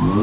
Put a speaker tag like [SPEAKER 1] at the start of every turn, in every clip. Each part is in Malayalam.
[SPEAKER 1] ഹലോ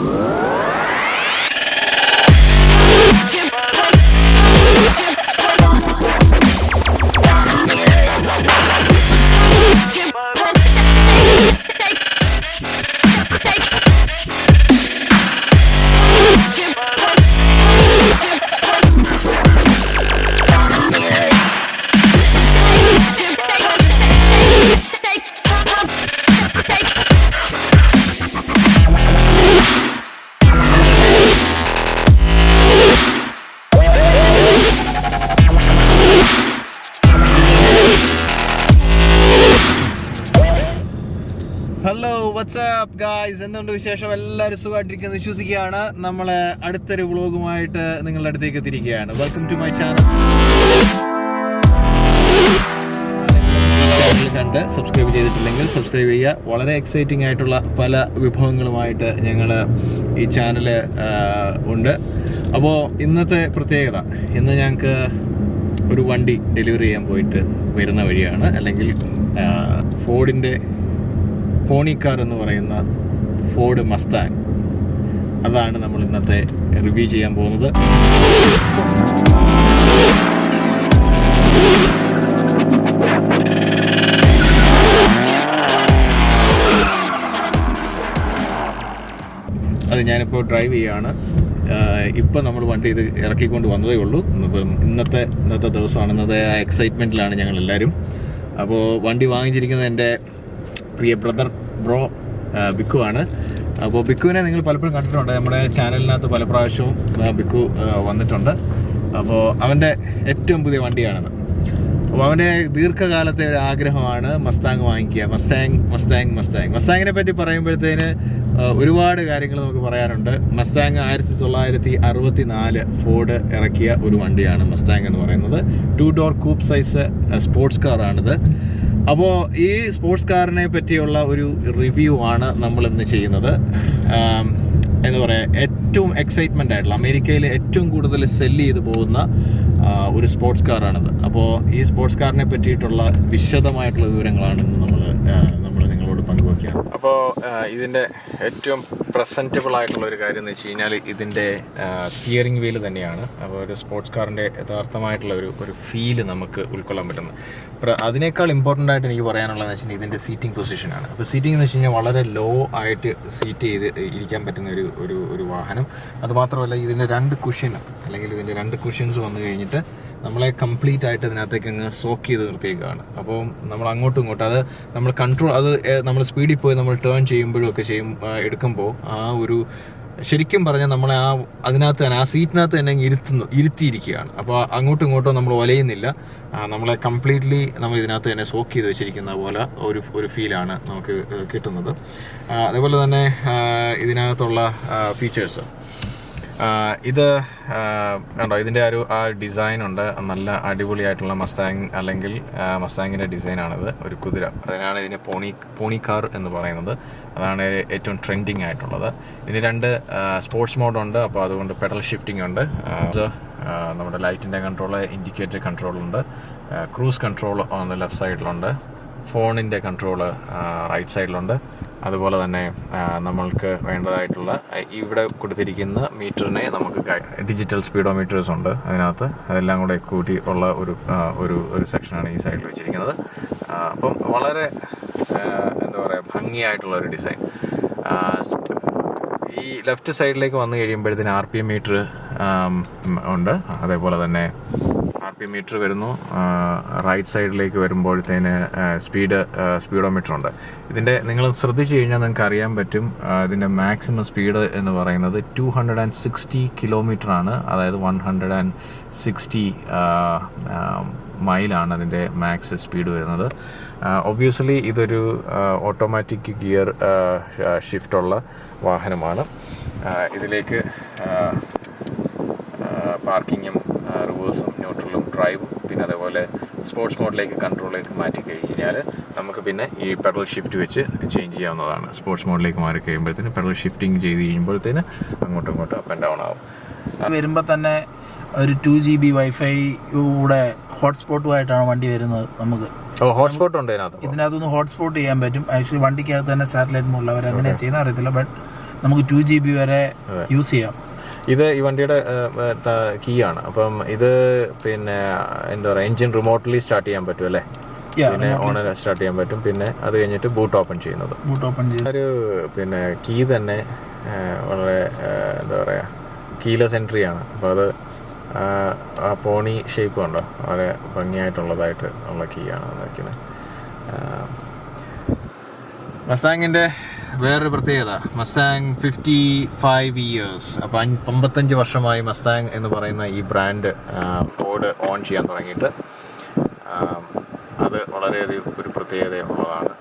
[SPEAKER 1] വാട്സ്ആപ്പ് ഗായ്സ്, എന്തുകൊണ്ട് വിശേഷം? എല്ലാവരും സുഖമായിട്ടിരിക്കുന്നത് വിശ്വസിക്കുകയാണ്. നമ്മൾ അടുത്തൊരു വ്ളോഗുമായിട്ട് നിങ്ങളുടെ അടുത്തേക്ക് എത്തിയിരിക്കുകയാണ്. Welcome to my channel. കണ്ട് സബ്സ്ക്രൈബ് ചെയ്തിട്ടില്ലെങ്കിൽ സബ്സ്ക്രൈബ് ചെയ്യുക. വളരെ എക്സൈറ്റിംഗ് ആയിട്ടുള്ള പല വിഭവങ്ങളുമായിട്ട് ഞങ്ങൾ ഈ ചാനൽ ഉണ്ട്. അപ്പോൾ ഇന്നത്തെ പ്രത്യേകത, ഇന്ന് ഞങ്ങൾക്ക് ഒരു വണ്ടി ഡെലിവറി ചെയ്യാൻ പോയിട്ട് വരുന്ന വഴിയാണ്. അല്ലെങ്കിൽ ഫോർഡിൻ്റെ പോണി കാർ എന്ന് പറയുന്ന ഫോർഡ് മസ്താങ്, അതാണ് നമ്മൾ ഇന്നത്തെ റിവ്യൂ ചെയ്യാൻ പോകുന്നത്. അത് ഞാനിപ്പോൾ ഡ്രൈവ് ചെയ്യുകയാണ്. ഇപ്പം നമ്മൾ വണ്ടി ഇത് ഇറക്കിക്കൊണ്ട് വന്നതേ ഉള്ളൂ. ഇന്നത്തെ ദിവസമാണ്. ഇന്നത്തെ ആ എക്സൈറ്റ്മെൻറ്റിലാണ് ഞങ്ങളെല്ലാവരും. അപ്പോൾ വണ്ടി വാങ്ങിച്ചിരിക്കുന്നത് എൻ്റെ പ്രിയ ബ്രോ ബിക്കു ആണ്. അപ്പോൾ ബിക്കുവിനെ നിങ്ങൾ പലപ്പോഴും കണ്ടിട്ടുണ്ട്. നമ്മുടെ ചാനലിനകത്ത് പല പ്രാവശ്യവും ബിക്കു വന്നിട്ടുണ്ട്. അപ്പോൾ അവൻ്റെ ഏറ്റവും പുതിയ വണ്ടിയാണത്. അപ്പോൾ അവൻ്റെ ദീർഘകാലത്തെ ഒരു ആഗ്രഹമാണ് മസ്താങ് വാങ്ങിക്കുക. മസ്താങ്ങിനെ പറ്റി പറയുമ്പോഴത്തേന് ഒരുപാട് കാര്യങ്ങൾ നമുക്ക് പറയാനുണ്ട്. മസ്താങ് 1964 ഫോർഡ് ഇറക്കിയ ഒരു വണ്ടിയാണ് മസ്താങ് എന്ന് പറയുന്നത്. 2 ഡോർ കൂപ്പ് സൈസ് സ്പോർട്സ് കാറാണിത്. അപ്പോൾ ഈ സ്പോർട്സ് കാറിനെ പറ്റിയുള്ള ഒരു റിവ്യൂ ആണ് നമ്മൾ ഇന്ന് ചെയ്യുന്നത്. എന്താ പറയുക, ഏറ്റവും എക്സൈറ്റ്മെൻ്റ് ആയിട്ടുള്ള, അമേരിക്കയിൽ ഏറ്റവും കൂടുതൽ സെല്ല് ചെയ്ത് പോകുന്ന ഒരു സ്പോർട്സ് കാറാണിത്. അപ്പോൾ ഈ സ്പോർട്സ് കാറിനെ പറ്റിയിട്ടുള്ള വിശദമായിട്ടുള്ള വിവരങ്ങളാണ് ഇന്ന് നമ്മൾ നിങ്ങളോട് പങ്കുവയ്ക്കുക. അപ്പോൾ ഇതിൻ്റെ ഏറ്റവും പ്രസൻറ്റബിൾ ആയിട്ടുള്ള ഒരു കാര്യം എന്ന് വെച്ച് കഴിഞ്ഞാൽ ഇതിൻ്റെ സ്റ്റിയറിംഗ് വീല് തന്നെയാണ്. അപ്പോൾ ഒരു സ്പോർട്സ് കാറിൻ്റെ യഥാർത്ഥമായിട്ടുള്ള ഒരു ഫീല് നമുക്ക് ഉൾക്കൊള്ളാൻ പറ്റുന്നത്. അതിനേക്കാൾ ഇമ്പോർട്ടൻ്റ് ആയിട്ട് എനിക്ക് പറയാനുള്ളതെന്ന് വെച്ചാൽ ഇതിൻ്റെ സീറ്റിംഗ് പൊസിഷനാണ്. അപ്പോൾ സീറ്റിംഗ് എന്ന് വെച്ച് കഴിഞ്ഞാൽ വളരെ ലോ ആയിട്ട് സീറ്റ് ചെയ്ത് ഇരിക്കാൻ പറ്റുന്ന ഒരു വാഹനം. അതുമാത്രമല്ല, ഇതിൻ്റെ 2 കുഷ്യൻ, അല്ലെങ്കിൽ ഇതിൻ്റെ 2 കുഷ്യൻസ് വന്നു കഴിഞ്ഞിട്ട് നമ്മളെ കംപ്ലീറ്റ് ആയിട്ട് ഇതിനകത്തേക്ക് അങ്ങ് സോക്ക് ചെയ്ത് നിർത്തിയേക്കാണ്. അപ്പോൾ നമ്മൾ അങ്ങോട്ടും ഇങ്ങോട്ടും അത് നമ്മൾ കൺട്രോൾ, അത് നമ്മൾ സ്പീഡിൽ പോയി നമ്മൾ ടേൺ ചെയ്യുമ്പോഴും ഒക്കെ എടുക്കുമ്പോൾ ആ ഒരു, ശരിക്കും പറഞ്ഞാൽ നമ്മളെ അതിനകത്ത് തന്നെ, ആ സീറ്റിനകത്ത് തന്നെ ഇരുത്തിയിരിക്കുകയാണ്. അപ്പോൾ അങ്ങോട്ടും ഇങ്ങോട്ടും നമ്മൾ വലയുന്നില്ല. നമ്മളെ കംപ്ലീറ്റ്ലി നമ്മൾ ഇതിനകത്ത് തന്നെ സോക്ക് ചെയ്ത് വെച്ചിരിക്കുന്ന പോലെ ഒരു ഫീലാണ് നമുക്ക് കിട്ടുന്നത്. അതേപോലെ തന്നെ ഇതിനകത്തുള്ള ഫീച്ചേഴ്സ്, ഇത് കണ്ടോ, ഇതിൻ്റെ ആ ഡിസൈനുണ്ട്. നല്ല അടിപൊളിയായിട്ടുള്ള മസ്താങ്, അല്ലെങ്കിൽ മസ്താങ്ങിൻ്റെ ഡിസൈനാണിത്. ഒരു കുതിര, അതിനാണ് ഇതിന് പോണി കാർ എന്ന് പറയുന്നത്. അതാണ് ഏറ്റവും ട്രെൻഡിങ് ആയിട്ടുള്ളത്. ഇതിന് 2 സ്പോർട്സ് മോഡുണ്ട്. അപ്പോൾ അതുകൊണ്ട് പെഡൽ ഷിഫ്റ്റിംഗ് ഉണ്ട്. നമ്മുടെ ലൈറ്റിൻ്റെ കൺട്രോൾ, ഇൻഡിക്കേറ്റർ കൺട്രോളുണ്ട്. Cruise control on the left സൈഡിലുണ്ട്. ഫോണിൻ്റെ കൺട്രോള് റൈറ്റ് സൈഡിലുണ്ട്. അതുപോലെ തന്നെ നമ്മൾക്ക് വേണ്ടതായിട്ടുള്ള ഇവിടെ കൊടുത്തിരിക്കുന്ന മീറ്ററിനെ നമുക്ക് ഡിജിറ്റൽ സ്പീഡോമീറ്റേഴ്സ് ഉണ്ട് അതിനകത്ത്. അതെല്ലാം കൂടെ കൂട്ടി ഉള്ള ഒരു സെക്ഷനാണ് ഈ സൈഡിൽ വെച്ചിരിക്കുന്നത്. അപ്പം വളരെ എന്താ പറയുക, ഭംഗിയായിട്ടുള്ള ഒരു ഡിസൈൻ. ഈ ലെഫ്റ്റ് സൈഡിലേക്ക് വന്നു കഴിയുമ്പോഴത്തേന് RPM മീറ്റർ ഉണ്ട്. അതേപോലെ തന്നെ RPM മീറ്റർ വരുന്നു. റൈറ്റ് സൈഡിലേക്ക് വരുമ്പോഴത്തേന് സ്പീഡോമീറ്റർ ഉണ്ട്. ഇതിൻ്റെ നിങ്ങൾ ശ്രദ്ധിച്ചു കഴിഞ്ഞാൽ നിങ്ങൾക്ക് അറിയാൻ പറ്റും, ഇതിൻ്റെ മാക്സിമം സ്പീഡ് എന്ന് പറയുന്നത് 260 കിലോമീറ്ററാണ്. അതായത് 160 മൈലാണ് അതിൻ്റെ മാക്സ് സ്പീഡ് വരുന്നത്. ഒബ്വിയസ്ലി ഇതൊരു ഓട്ടോമാറ്റിക് ഗിയർ ഷിഫ്റ്റുള്ള വാഹനമാണ്. ഇതിലേക്ക് പാർക്കിങ്ങും റിവേഴ്സും ന്യൂട്രലും ഡ്രൈവും, പിന്നെ അതേപോലെ സ്പോർട്സ് മോഡിലേക്ക് കൺട്രോളിലേക്ക് മാറ്റി കഴിഞ്ഞാൽ നമുക്ക് പിന്നെ ഈ പെഡൽ ഷിഫ്റ്റ് വെച്ച് ചേഞ്ച് ചെയ്യാവുന്നതാണ്. സ്പോർട്സ് മോഡിലേക്ക് മാറി കഴിയുമ്പോഴത്തേന് പെഡൽ ഷിഫ്റ്റിംഗ് ചെയ്ത് കഴിയുമ്പോഴത്തേന് അങ്ങോട്ടും ഇങ്ങോട്ടും അപ്പ് ആൻഡ് ഡൗൺ ആവും.
[SPEAKER 2] വരുമ്പോൾ തന്നെ ഒരു 2 GB വൈഫൈ കൂടെ ഹോട്ട്സ്പോട്ടുമായിട്ടാണ് വണ്ടി വരുന്നത്. നമുക്ക്
[SPEAKER 1] ഹോട്ട്സ്പോട്ട് ഉണ്ട്
[SPEAKER 2] ഇതിനകത്തൊന്ന് ഹോട്ട്സ്പോട്ട് ചെയ്യാൻ പറ്റും. ആക്ച്വലി വണ്ടിക്കകത്ത് തന്നെ സാറ്റലൈറ്റ് മോഡിൽ അവർ അങ്ങനെ ചെയ്യുന്ന അറിയത്തില്ല. ബട്ട് നമുക്ക് 2 GB വരെ യൂസ് ചെയ്യാം.
[SPEAKER 1] ഇത് ഈ വണ്ടിയുടെ കീ ആണ്. അപ്പം ഇത് പിന്നെ എന്താ പറയുക, എഞ്ചിൻ റിമോട്ട്ലി സ്റ്റാർട്ട് ചെയ്യാൻ പറ്റും അല്ലേ? പിന്നെ ഓണർ സ്റ്റാർട്ട് ചെയ്യാൻ പറ്റും. പിന്നെ അത് കഴിഞ്ഞിട്ട് ബൂട്ട് ഓപ്പൺ ചെയ്യുന്നത്. ഒരു പിന്നെ കീ തന്നെ വളരെ എന്താ പറയുക, കീലെസ് എൻട്രി ആണ്. അപ്പോൾ അത് ആ പോണി ഷേപ്പ് ഉണ്ടോ, വളരെ ഭംഗിയായിട്ടുള്ളതായിട്ട് ഉള്ള കീ ആണ് വന്നിരിക്കുന്നത്. മസ്താങ്ങിൻ്റെ വേറൊരു പ്രത്യേകത, മസ്താങ് 55 years. അപ്പം 55 വർഷമായി മസ്താങ് എന്ന് പറയുന്ന ഈ ബ്രാൻഡ് ഫോർഡ് ഓൺ ചെയ്യാൻ തുടങ്ങിയിട്ട്. അത് വളരെയധികം ഒരു പ്രത്യേകതയുള്ളതാണ്.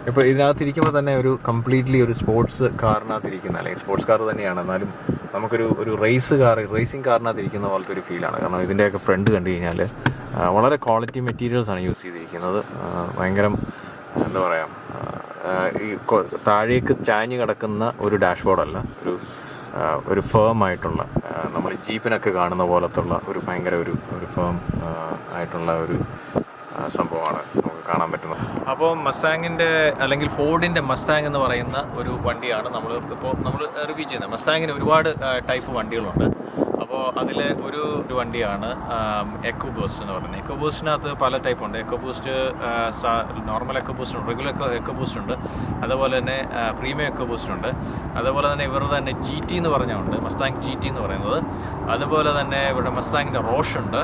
[SPEAKER 1] ഇപ്പോൾ ഇതിനകത്തിരിക്കുമ്പോൾ തന്നെ ഒരു കംപ്ലീറ്റ്ലി ഒരു സ്പോർട്സ് കാറിനകത്തിരിക്കുന്ന, അല്ലെങ്കിൽ സ്പോർട്സ് കാർ തന്നെയാണ്, എന്നാലും നമുക്കൊരു റേസിംഗ് കാറിനകത്തിരിക്കുന്ന പോലത്തെ ഒരു ഫീലാണ്. കാരണം ഇതിൻ്റെയൊക്കെ ഫ്രണ്ട് കണ്ടു കഴിഞ്ഞാൽ വളരെ ക്വാളിറ്റി മെറ്റീരിയൽസാണ് യൂസ് ചെയ്തിരിക്കുന്നത്. ഭയങ്കരം എന്താ പറയുക, ഈ താഴേക്ക് ചാഞ്ഞ് കിടക്കുന്ന ഒരു ഡാഷ്ബോർഡല്ല, ഒരു ഫേം ആയിട്ടുള്ള, നമ്മൾ ജീപ്പിനൊക്കെ കാണുന്ന പോലത്തുള്ള ഒരു ഭയങ്കര ഒരു ഫേം ആയിട്ടുള്ള ഒരു സംഭവമാണ് നമുക്ക് കാണാൻ പറ്റുന്നത്. അപ്പോൾ മസ്താങ്ങിൻ്റെ അല്ലെങ്കിൽ ഫോർഡിൻ്റെ മസ്താങ് എന്ന് പറയുന്ന ഒരു വണ്ടിയാണ് നമ്മൾ റിവ്യൂ ചെയ്യുന്നത്. മസ്താങ്ങിന് ഒരുപാട് ടൈപ്പ് വണ്ടികളുണ്ട്. അപ്പോൾ അതിൽ ഒരു വണ്ടിയാണ് എക്കോ ബൂസ്റ്റ് എന്ന് പറയുന്നത്. എക്കോ ബൂസ്റ്റിനകത്ത് പല ടൈപ്പ് ഉണ്ട്. Eco boost normal eco boost ഉണ്ട്, റെഗുലർ എക്കോ ബൂസ്റ്റ് ഉണ്ട്, അതുപോലെ തന്നെ പ്രീമിയം എക്കോ ബൂസ്റ്റ് ഉണ്ട്. അതുപോലെ തന്നെ ഇവരുടെ തന്നെ GT എന്ന് പറഞ്ഞുണ്ട്, മസ്താങ് GT എന്ന് പറയുന്നത്. അതുപോലെ തന്നെ ഇവരുടെ മസ്താങ്ങിൻ്റെ റോഷ് ഉണ്ട്.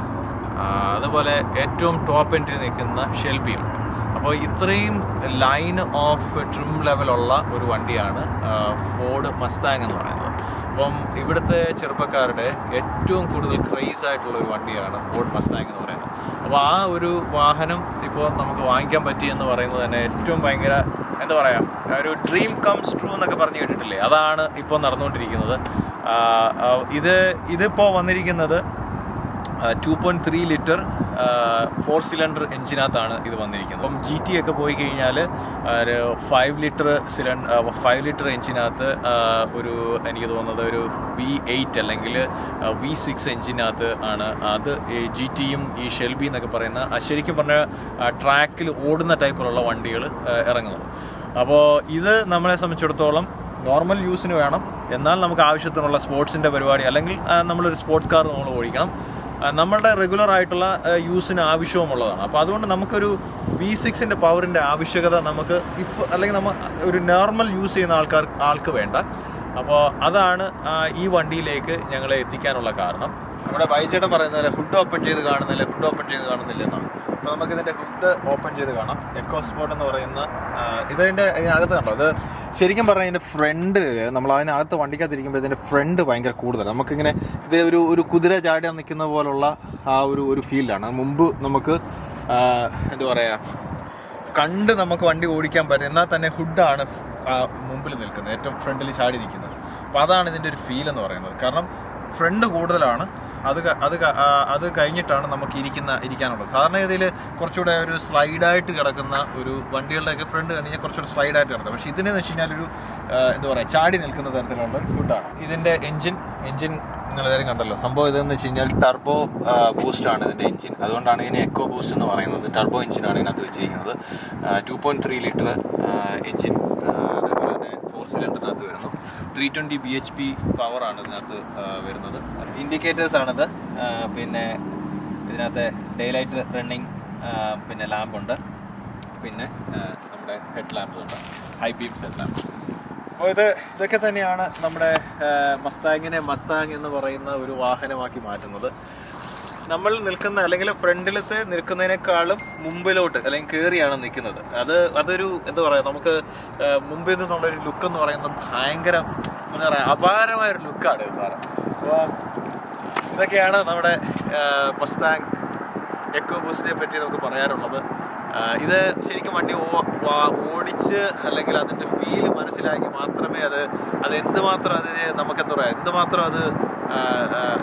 [SPEAKER 1] അതുപോലെ ഏറ്റവും ടോപ്പ് എൻഡിൽ നിൽക്കുന്ന ഷെൽബി ഉണ്ട്. അപ്പോൾ ഇത്രയും ലൈൻ ഓഫ് ട്രിം ലെവലുള്ള ഒരു വണ്ടിയാണ് ഫോർഡ് മസ്താങ് എന്ന് പറയുന്നത്. അപ്പം ഇവിടുത്തെ ചെറുപ്പക്കാരുടെ ഏറ്റവും കൂടുതൽ ക്രേസ് ആയിട്ടുള്ള ഒരു വണ്ടിയാണ് ഫോർഡ് മസ്താങ് എന്ന് പറയുന്നത്. അപ്പോൾ ആ ഒരു വാഹനം ഇപ്പോൾ നമുക്ക് വാങ്ങിക്കാൻ പറ്റിയെന്ന് പറയുന്നത് തന്നെ ഏറ്റവും ഭയങ്കര എന്താ പറയുക, ഒരു ഡ്രീം കംസ് ട്രൂ എന്നൊക്കെ പറഞ്ഞു കേട്ടിട്ടില്ലേ, അതാണ് ഇപ്പോൾ നടന്നുകൊണ്ടിരിക്കുന്നത്. ഇതിപ്പോൾ വന്നിരിക്കുന്നത് 2.3 ലിറ്റർ 4 സിലിണ്ടർ എഞ്ചിനകത്താണ് ഇത് വന്നിരിക്കുന്നത്. അപ്പം GT ഒക്കെ പോയി കഴിഞ്ഞാൽ ഒരു 5 ലിറ്റർ എഞ്ചിനകത്ത് ഒരു എനിക്ക് തോന്നുന്നത് ഒരു V8 അല്ലെങ്കിൽ V6 എഞ്ചിനകത്ത് ആണ് അത് GTയും ഈ ഷെൽബി എന്നൊക്കെ പറയുന്ന ശരിക്കും പറഞ്ഞാൽ ട്രാക്കിൽ ഓടുന്ന ടൈപ്പിലുള്ള വണ്ടികൾ ഇറങ്ങുന്നത്. അപ്പോൾ ഇത് നമ്മളെ സംബന്ധിച്ചിടത്തോളം നോർമൽ യൂസിന് വേണം, എന്നാൽ നമുക്ക് ആവശ്യത്തിനുള്ള സ്പോർട്സിൻ്റെ പരിപാടി അല്ലെങ്കിൽ നമ്മളൊരു സ്പോർട്സ് കാർ നമ്മൾ ഓടിക്കണം, നമ്മളുടെ റെഗുലർ ആയിട്ടുള്ള യൂസിന് ആവശ്യവുമുള്ളതാണ്. അപ്പോൾ അതുകൊണ്ട് നമുക്കൊരു V6 പവറിൻ്റെ ആവശ്യകത നമുക്ക് ഇപ്പോൾ അല്ലെങ്കിൽ നമ്മൾ ഒരു നോർമൽ യൂസ് ചെയ്യുന്ന ആൾക്ക് വേണ്ട. അപ്പോൾ അതാണ് ഈ വണ്ടിയിലേക്ക് ഞങ്ങളെ എത്തിക്കാനുള്ള കാരണം. നമ്മുടെ ബൈച്ചേട്ടൻ പറയുന്നതല്ലേ ഹുഡ് ഓപ്പൺ ചെയ്ത് കാണുന്നില്ല എന്നാണ്. അപ്പോൾ നമുക്കിതിൻ്റെ ഹുഡ് ഓപ്പൺ ചെയ്ത് കാണാം. എക്കോ സ്പോർട്ട് എന്ന് പറയുന്ന ഇതിനകത്ത് കണ്ടോ, അത് ശരിക്കും പറഞ്ഞാൽ ഇതിൻ്റെ ഫ്രണ്ട് നമ്മൾ അതിനകത്ത് വണ്ടിക്കകത്തിരിക്കുമ്പോൾ ഇതിൻ്റെ ഫ്രണ്ട് ഭയങ്കര കൂടുതലാണ്. നമുക്കിങ്ങനെ ഇത് ഒരു കുതിര ചാടി നിൽക്കുന്ന പോലുള്ള ആ ഒരു ഫീലാണ്. മുമ്പ് നമുക്ക് എന്താ പറയുക, കണ്ട് നമുക്ക് വണ്ടി ഓടിക്കാൻ പറ്റും, എന്നാൽ തന്നെ ഹുഡാണ് മുമ്പിൽ നിൽക്കുന്നത്, ഏറ്റവും ഫ്രണ്ടിൽ ചാടി നിൽക്കുന്നത്. അപ്പോൾ അതാണ് ഇതിൻ്റെ ഒരു ഫീൽ എന്ന് പറയുന്നത്. കാരണം ഫ്രണ്ട് കൂടുതലാണ്, അത് കഴിഞ്ഞിട്ടാണ് നമുക്ക് ഇരിക്കാനുള്ളത്. സാധാരണ ഇതിൽ കുറച്ചുകൂടെ ഒരു സ്ലൈഡായിട്ട് കിടക്കുന്ന ഒരു വണ്ടികളുടെയൊക്കെ ഫ്രണ്ട് കഴിഞ്ഞാൽ കുറച്ചുകൂടെ സ്ലൈഡായിട്ട് കിടക്കുക. പക്ഷേ ഇതിനെന്ന് വെച്ച് കഴിഞ്ഞാൽ ഒരു എന്താ പറയുക, ചാടി നിൽക്കുന്ന തരത്തിലുള്ള ഒരു ഹുഡാണ്. ഇതിൻ്റെ എൻജിൻ നിങ്ങളെല്ലാവരും കണ്ടല്ലോ. സംഭവം ഇതെന്ന് വെച്ച് കഴിഞ്ഞാൽ ടർബോ ബൂസ്റ്റാണ് ഇതിൻ്റെ എൻജിൻ. അതുകൊണ്ടാണ് ഇതിന് എക്കോ ബൂസ്റ്റ് എന്ന് പറയുന്നത്. ടർബോ എൻജിനാണ് ഇതിനകത്ത് വെച്ചിരിക്കുന്നത്. 2.3 ലിറ്റർ എൻജിൻ, അതേപോലെ തന്നെ 4 സിലിണ്ടറിനകത്ത് വരുന്നു. 320 bhp പവറാണ് ഇതിനകത്ത് വരുന്നത്. ഇൻഡിക്കേറ്റേഴ്സാണിത്. പിന്നെ ഇതിനകത്ത് ഡേലൈറ്റ് റണ്ണിങ്, പിന്നെ ലാമ്പുണ്ട്, പിന്നെ നമ്മുടെ ഹെഡ് ലാമ്പ് ഉണ്ട്, ഹൈ ബീംസ് ഹെഡ് ലാമ്പ്. അപ്പോൾ ഇതൊക്കെ തന്നെയാണ് നമ്മുടെ മസ്താങ് എന്ന് പറയുന്ന ഒരു വാഹനമാക്കി മാറ്റുന്നത്. നമ്മൾ നിൽക്കുന്ന അല്ലെങ്കിൽ ഫ്രണ്ടിലത്തെ നിൽക്കുന്നതിനേക്കാളും മുമ്പിലോട്ട് അല്ലെങ്കിൽ കയറിയാണ് നിൽക്കുന്നത്. അതൊരു എന്താ പറയുക, നമുക്ക് മുമ്പിൽ നിന്നുള്ളൊരു ലുക്ക് എന്ന് പറയുന്നത് ഭയങ്കര എന്താ പറയുക, അപാരമായൊരു ലുക്കാണ് ഇത് സാറ്. അപ്പോൾ ഇതൊക്കെയാണ് നമ്മുടെ മസ്താങ് എക്കോ ബൂസ്റ്റിനെ പറ്റി നമുക്ക് പറയാനുള്ളത്. ഇത് ശരിക്കും വണ്ടി ഓടിച്ച് അല്ലെങ്കിൽ അതിൻ്റെ ഫീല് മനസ്സിലാക്കി മാത്രമേ അത് എന്തുമാത്രം അതിന് നമുക്കെന്താ പറയുക, എന്തുമാത്രം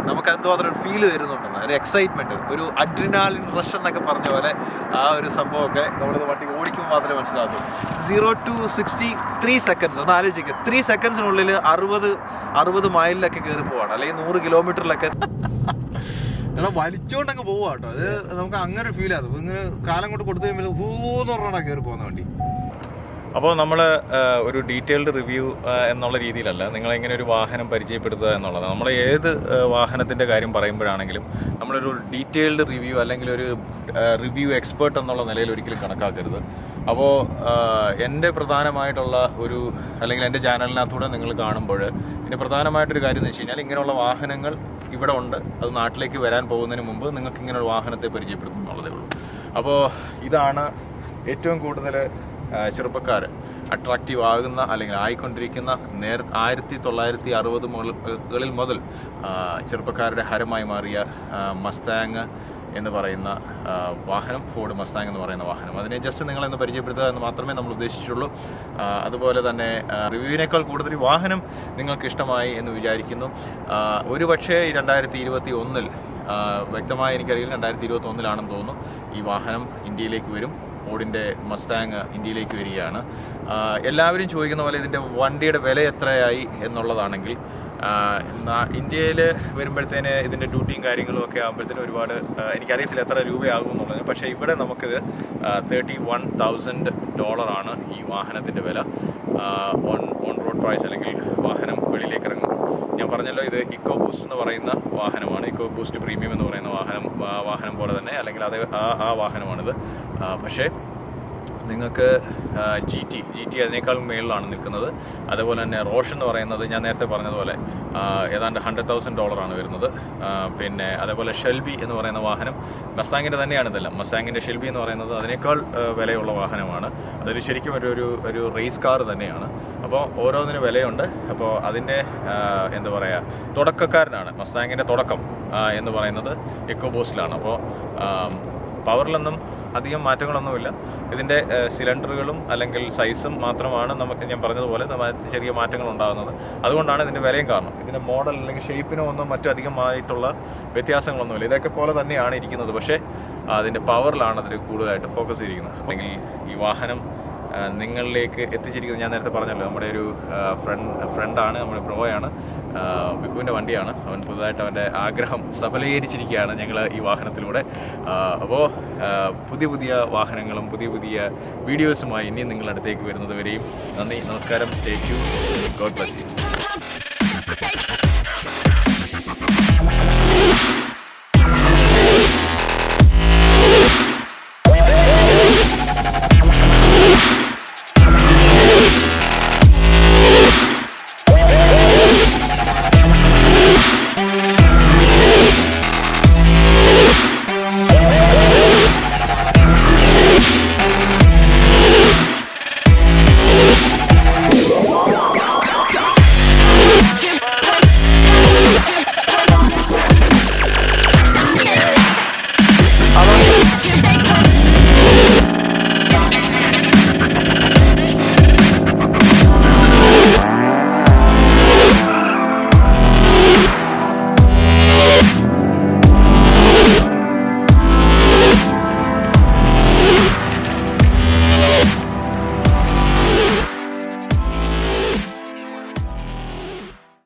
[SPEAKER 1] നമുക്ക് എന്തുമാത്രം ഒരു ഫീല് തരുന്നുണ്ടെന്ന്, ഒരു എക്സൈറ്റ്മെൻറ്റ്, ഒരു അഡ്രിനാലിൻ റഷ് എന്നൊക്കെ പറഞ്ഞ പോലെ ആ ഒരു സംഭവമൊക്കെ നമ്മളിത് വണ്ടി ഓടിക്കുമ്പോൾ മാത്രമേ മനസ്സിലാകൂ. 0 to 60 3 seconds ഒന്ന് ആലോചിക്കുക. 3 secondsനുള്ളിൽ 60 മൈലിലൊക്കെ കയറി പോവാണ്, അല്ലെങ്കിൽ 100 കിലോമീറ്ററിലൊക്കെ വലിച്ചോണ്ടങ്ങ് പോവുക കേട്ടോ. അത് നമുക്ക് അങ്ങനെ ഒരു ഫീലാണ്. ഇങ്ങനെ കാലം കൊണ്ട് കൊടുത്തു കഴിയുമ്പോൾ ഹൂന്ന് പറഞ്ഞാൽ കയറി പോകുന്ന വണ്ടി. അപ്പോൾ നമ്മൾ ഒരു ഡീറ്റെയിൽഡ് റിവ്യൂ എന്നുള്ള രീതിയിലല്ല നിങ്ങളെങ്ങനെ ഒരു വാഹനം പരിചയപ്പെടുത്തുക എന്നുള്ളത്. നമ്മൾ ഏത് വാഹനത്തിൻ്റെ കാര്യം പറയുമ്പോഴാണെങ്കിലും നമ്മളൊരു ഡീറ്റെയിൽഡ് റിവ്യൂ അല്ലെങ്കിൽ ഒരു റിവ്യൂ എക്സ്പേർട്ട് എന്നുള്ള നിലയിൽ ഒരിക്കലും കണക്കാക്കരുത്. അപ്പോൾ എൻ്റെ പ്രധാനമായിട്ടുള്ള ഒരു അല്ലെങ്കിൽ എൻ്റെ ചാനലിനകത്തൂടെ നിങ്ങൾ കാണുമ്പോൾ ഇതിൻ്റെ പ്രധാനമായിട്ടൊരു കാര്യം എന്ന് വെച്ച് കഴിഞ്ഞാൽ ഇങ്ങനെയുള്ള വാഹനങ്ങൾ ഇവിടെ ഉണ്ട്, അത് നാട്ടിലേക്ക് വരാൻ പോകുന്നതിന് മുമ്പ് നിങ്ങൾക്ക് ഇങ്ങനെയുള്ള വാഹനത്തെ പരിചയപ്പെടുത്തും എന്നുള്ളതേ ഉള്ളൂ. അപ്പോൾ ഇതാണ് ഏറ്റവും കൂടുതൽ ചെറുപ്പക്കാർ അട്രാക്റ്റീവ് ആകുന്ന അല്ലെങ്കിൽ ആയിക്കൊണ്ടിരിക്കുന്ന 1960 മുതൽ ചെറുപ്പക്കാരുടെ ഹരമായി മാറിയ മസ്താങ് എന്ന് പറയുന്ന വാഹനം, ഫോർഡ് മസ്താങ് എന്ന് പറയുന്ന വാഹനം. അതിനെ ജസ്റ്റ് നിങ്ങളെന്ന് പരിചയപ്പെടുത്തുക എന്ന് മാത്രമേ നമ്മൾ ഉദ്ദേശിച്ചുള്ളൂ. അതുപോലെ തന്നെ റിവ്യൂവിനേക്കാൾ കൂടുതൽ ഈ വാഹനം നിങ്ങൾക്ക് ഇഷ്ടമായി എന്ന് വിചാരിക്കുന്നു. ഒരു പക്ഷേ 2021 വ്യക്തമായി എനിക്കറിയില്ല, 2021 തോന്നുന്നു ഈ വാഹനം ഇന്ത്യയിലേക്ക് വരും. ഫോർഡിൻ്റെ മസ്താങ് ഇന്ത്യയിലേക്ക് വരികയാണ്. എല്ലാവരും ചോദിക്കുന്ന പോലെ ഇതിൻ്റെ വണ്ടിയുടെ വില എത്രയായി എന്നുള്ളതാണെങ്കിൽ ഇന്ത്യയിൽ വരുമ്പോഴത്തേന് ഇതിൻ്റെ ഡ്യൂട്ടിയും കാര്യങ്ങളും ഒക്കെ ആകുമ്പോഴത്തേനും ഒരുപാട് എനിക്കറിയത്തില്ല എത്ര രൂപയാകും എന്നുള്ളത്. പക്ഷേ ഇവിടെ നമുക്കിത് $31,000 ഈ വാഹനത്തിൻ്റെ വില. ഓൺ റോഡ് പ്രൈസ് അല്ലെങ്കിൽ വാഹനം വെളിയിലേക്ക് ഇറങ്ങും. ഞാൻ പറഞ്ഞല്ലോ, ഇത് ഇക്കോ ബൂസ്റ്റ് എന്ന് പറയുന്ന വാഹനമാണ്. ഇക്കോ ബൂസ്റ്റ് പ്രീമിയം എന്ന് പറയുന്ന വാഹനം പോലെ തന്നെ അല്ലെങ്കിൽ അത് ആ വാഹനമാണിത്. പക്ഷേ നിങ്ങൾക്ക് ജി ടി അതിനേക്കാൾ മേളിലാണ് നിൽക്കുന്നത്. അതുപോലെ തന്നെ റോഷൻ എന്ന് പറയുന്നത് ഞാൻ നേരത്തെ പറഞ്ഞതുപോലെ ഏതാണ്ട് $100,000 വരുന്നത്. പിന്നെ അതേപോലെ ഷെൽബി എന്ന് പറയുന്ന വാഹനം മസ്താങ്ങിൻ്റെ തന്നെയാണ്. ഇതെല്ലാം മസ്താങ്ങിൻ്റെ ഷെൽബി എന്ന് പറയുന്നത് അതിനേക്കാൾ വിലയുള്ള വാഹനമാണ്. അതൊരു ശരിക്കും ഒരു റേസ് കാർ തന്നെയാണ്. അപ്പോൾ ഓരോന്നിനും വിലയുണ്ട്. അപ്പോൾ അതിൻ്റെ എന്താ പറയുക, തുടക്കക്കാരനാണ് മസ്താങ്ങിൻ്റെ തുടക്കം എന്ന് പറയുന്നത് ഇക്കോ ബൂസ്റ്റിലാണ്. അപ്പോൾ പവറിലൊന്നും അധികം മാറ്റങ്ങളൊന്നുമില്ല. ഇതിൻ്റെ സിലിണ്ടറുകളും അല്ലെങ്കിൽ സൈസും മാത്രമാണ് ഞാൻ പറഞ്ഞതുപോലെ ചെറിയ മാറ്റങ്ങൾ ഉണ്ടാകുന്നത്. അതുകൊണ്ടാണ് ഇതിൻ്റെ വിലയും കാരണം. ഇതിൻ്റെ മോഡൽ അല്ലെങ്കിൽ ഷേപ്പിനോ ഒന്നും മറ്റധികമായിട്ടുള്ള വ്യത്യാസങ്ങളൊന്നുമില്ല. ഇതൊക്കെ പോലെ തന്നെയാണ് ഇരിക്കുന്നത്. പക്ഷേ അതിൻ്റെ പവറിലാണ് അതിൽ കൂടുതലായിട്ട് ഫോക്കസ് ചെയ്തിരിക്കുന്നത്. അല്ലെങ്കിൽ ഈ വാഹനം നിങ്ങളിലേക്ക് എത്തിച്ചിരിക്കുന്നത് ഞാൻ നേരത്തെ പറഞ്ഞല്ലോ, നമ്മുടെ ഒരു ഫ്രണ്ടാണ്, നമ്മുടെ ബ്രോയാണ്, വിക്കുവിൻ്റെ വണ്ടിയാണ്. അവൻ പുതുതായിട്ട് അവൻ്റെ ആഗ്രഹം സഫലീകരിച്ചിരിക്കുകയാണ് ഞങ്ങൾ ഈ വാഹനത്തിലൂടെ. അപ്പോൾ പുതിയ വാഹനങ്ങളും പുതിയ വീഡിയോസുമായി ഇനിയും നിങ്ങളുടെ അടുത്തേക്ക് വരുന്നത് വരെയും നന്ദി, നമസ്കാരം. Stay tuned. God bless you.